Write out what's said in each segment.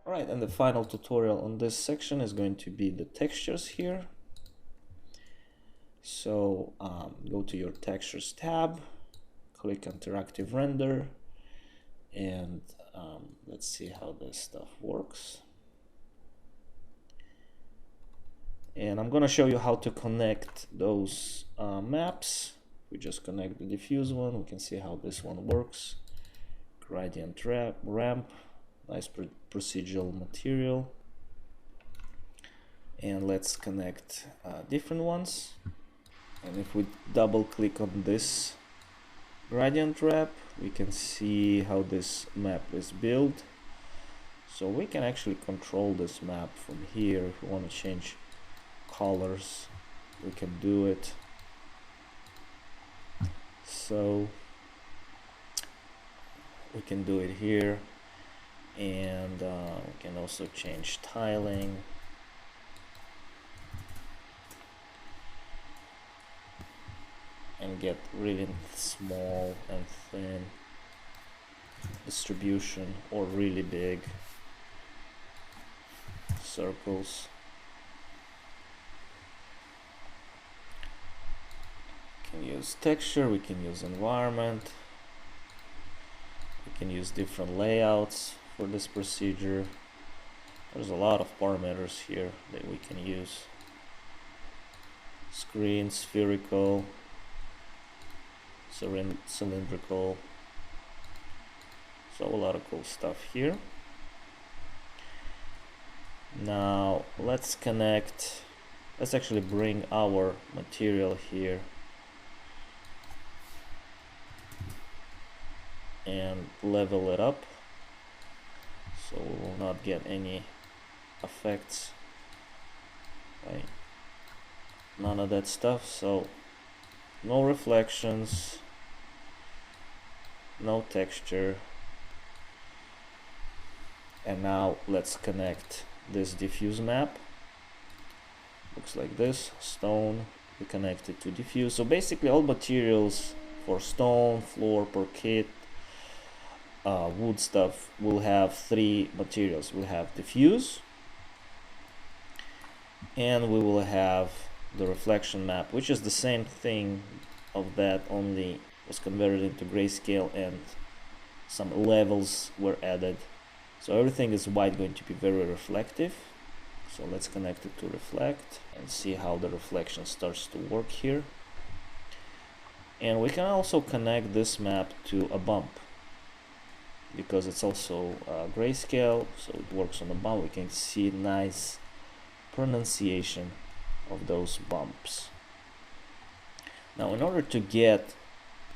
Alright, and the final tutorial on this section is going to be the textures here. So go to your textures tab, click interactive render, and let's see how this stuff works. And I'm gonna show you how to connect those maps. We just connect the diffuse one, we can see how this one works. Gradient ramp, nice procedural material. And let's connect different ones. And if we double click on this gradient wrap, we can see how this map is built. So we can actually control this map from here. If we want to change colors, we can do it. So we can do it here, and we can also change tiling. And get really small and thin distribution, or really big circles. We can use texture, we can use environment, we can use different layouts for this procedure. There's a lot of parameters here that we can use. Screen, spherical, cylindrical, so a lot of cool stuff here. Now let's actually bring our material here and level it up so we will not get any effects, right? None of that stuff, so no reflections, no texture. And now let's connect this diffuse map. Looks like this. Stone, we connect it to diffuse. So basically all materials for stone, floor, parquet, wood stuff will have three materials. We'll have diffuse, and we will have the reflection map, which is the same thing of that, only was converted into grayscale and some levels were added. So everything is white, going to be very reflective. So let's connect it to reflect and see how the reflection starts to work here. And we can also connect this map to a bump, because it's also grayscale, so it works on a bump. We can see nice pronunciation of those bumps. Now in order to get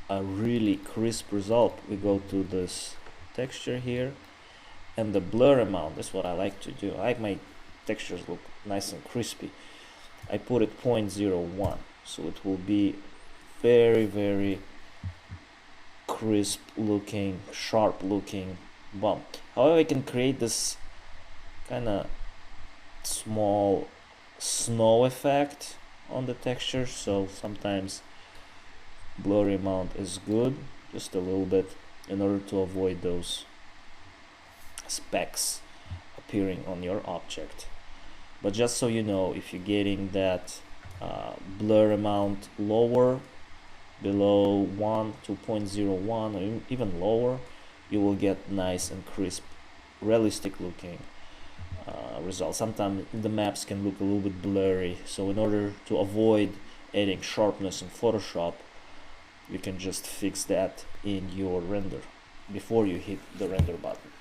a really crisp result, we go to this texture here, and the blur amount is what I like to do. I like my textures look nice and crispy. I put it 0.01, so it will be very crisp looking, sharp looking bump. However, I can create this kind of small snow effect on the texture, so sometimes blurry amount is good, just a little bit, in order to avoid those specks appearing on your object. But just so you know, if you're getting that blur amount lower, below 1 to 0.01 or even lower, you will get nice and crisp, realistic looking results. Sometimes the maps can look a little bit blurry, so in order to avoid adding sharpness in Photoshop, you can just fix that in your render before you hit the render button.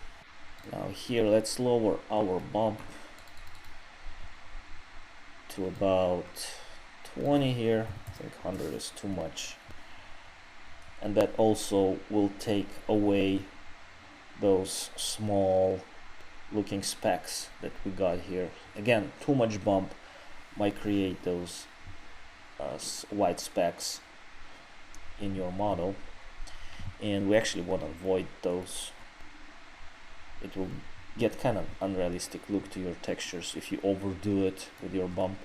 Now here, let's lower our bump to about 20 here. I think 100 is too much, and that also will take away those small looking specks that we got here. Again, too much bump might create those white specks in your model, and we actually want to avoid those. It will get kind of unrealistic look to your textures if you overdo it with your bump.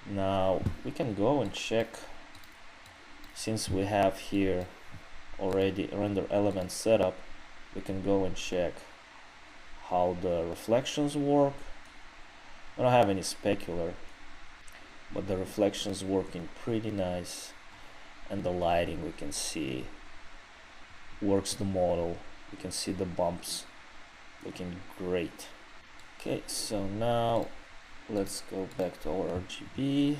Now we can go and check, since we have here already render element set up, we can go and check how the reflections work. I don't have any specular, but the reflections working pretty nice, and the lighting we can see works the model. We can see the bumps looking great. Okay, so now let's go back to our RGB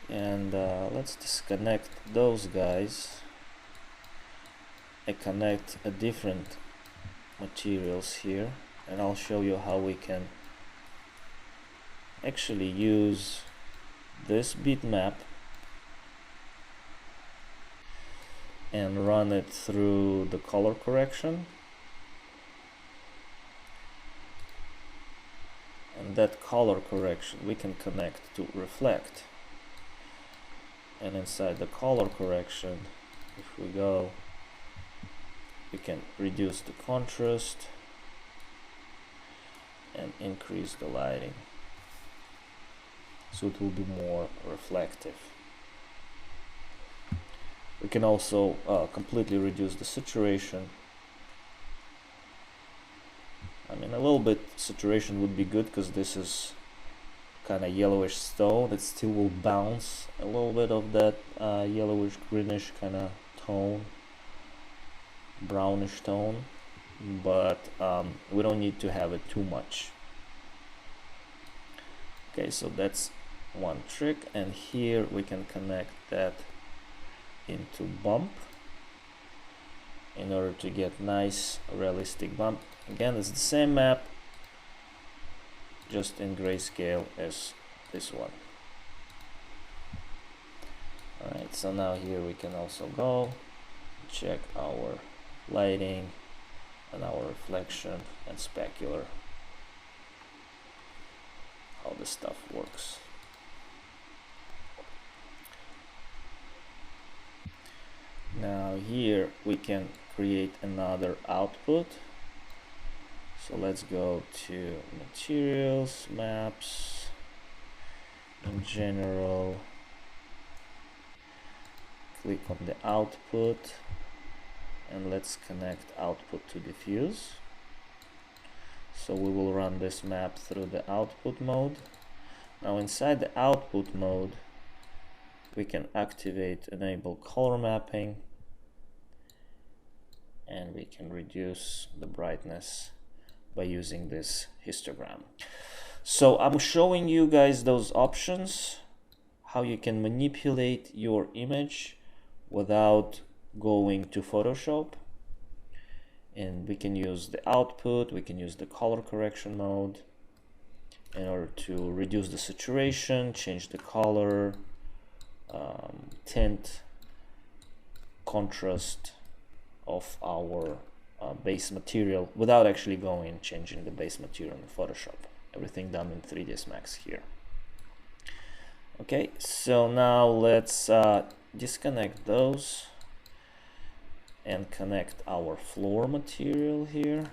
and let's disconnect those guys and connect a different materials here, and I'll show you how we can actually use this bitmap and run it through the color correction, and that color correction we can connect to reflect, and inside the color correction, if we go, we can reduce the contrast and increase the lighting so it will be more reflective. We can also completely reduce the saturation. I mean, a little bit saturation would be good because this is kind of yellowish stone. It still will bounce a little bit of that yellowish greenish kind of tone, brownish tone, but we don't need to have it too much. Okay, so that's one trick, and here we can connect that into bump in order to get nice realistic bump. Again, it's the same map, just in grayscale as this one. Alright, so now here we can also go check our lighting and our reflection and specular, how the stuff works. Now here we can create another output. So let's go to materials, maps, in general, click on the output, and let's connect output to diffuse. So we will run this map through the output mode. Now inside the output mode, we can activate enable color mapping, and we can reduce the brightness by using this histogram. So I'm showing you guys those options, how you can manipulate your image without going to Photoshop. And we can use the output, we can use the color correction mode in order to reduce the saturation, change the color, tint, contrast of our base material without actually going and changing the base material in Photoshop. Everything done in 3ds Max here. Okay, so now let's disconnect those and connect our floor material here.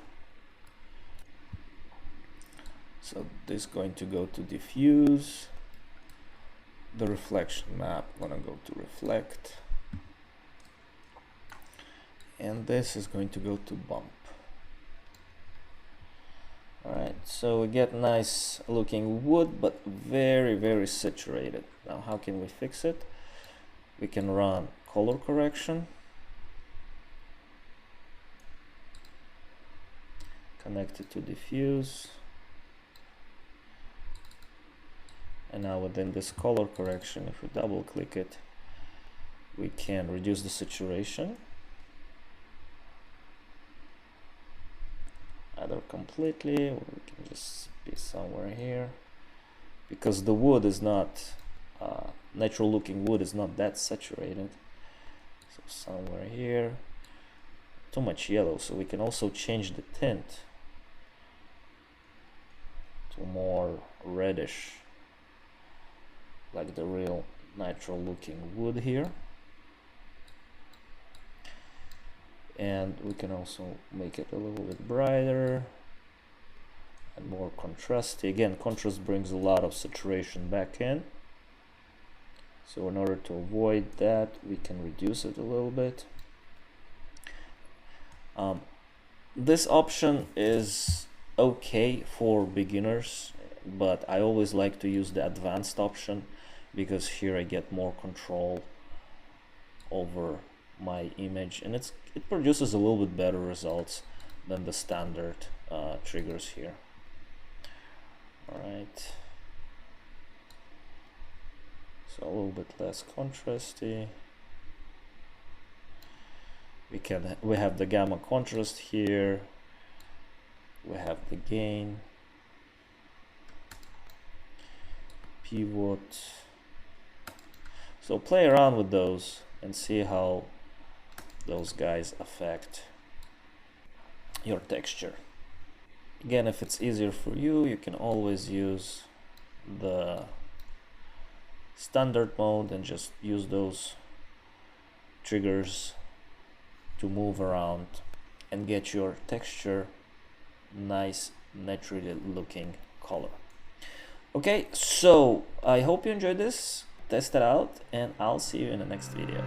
So this is going to go to diffuse. The reflection map, I'm gonna go to reflect, and this is going to go to bump. Alright, so we get nice looking wood, but very saturated. Now how can we fix it? We can run color correction, connect it to diffuse, and now within this color correction, if we double click it, we can reduce the saturation either completely, or we can just be somewhere here, because the wood is not natural looking wood is not that saturated. So somewhere here, too much yellow, so we can also change the tint to more reddish, like the real natural looking wood here. And we can also make it a little bit brighter and more contrasty. Again, contrast brings a lot of saturation back in, so in order to avoid that, we can reduce it a little bit. This option is okay for beginners, but I always like to use the advanced option because here I get more control over my image, and it produces a little bit better results than the standard triggers here. All right, so a little bit less contrasty. We have the gamma contrast here, we have the gain, pivot. So play around with those and see how those guys affect your texture. Again, if it's easier for you, you can always use the standard mode and just use those triggers to move around and get your texture nice, naturally looking color. Okay, so I hope you enjoyed this. Test it out, and I'll see you in the next video.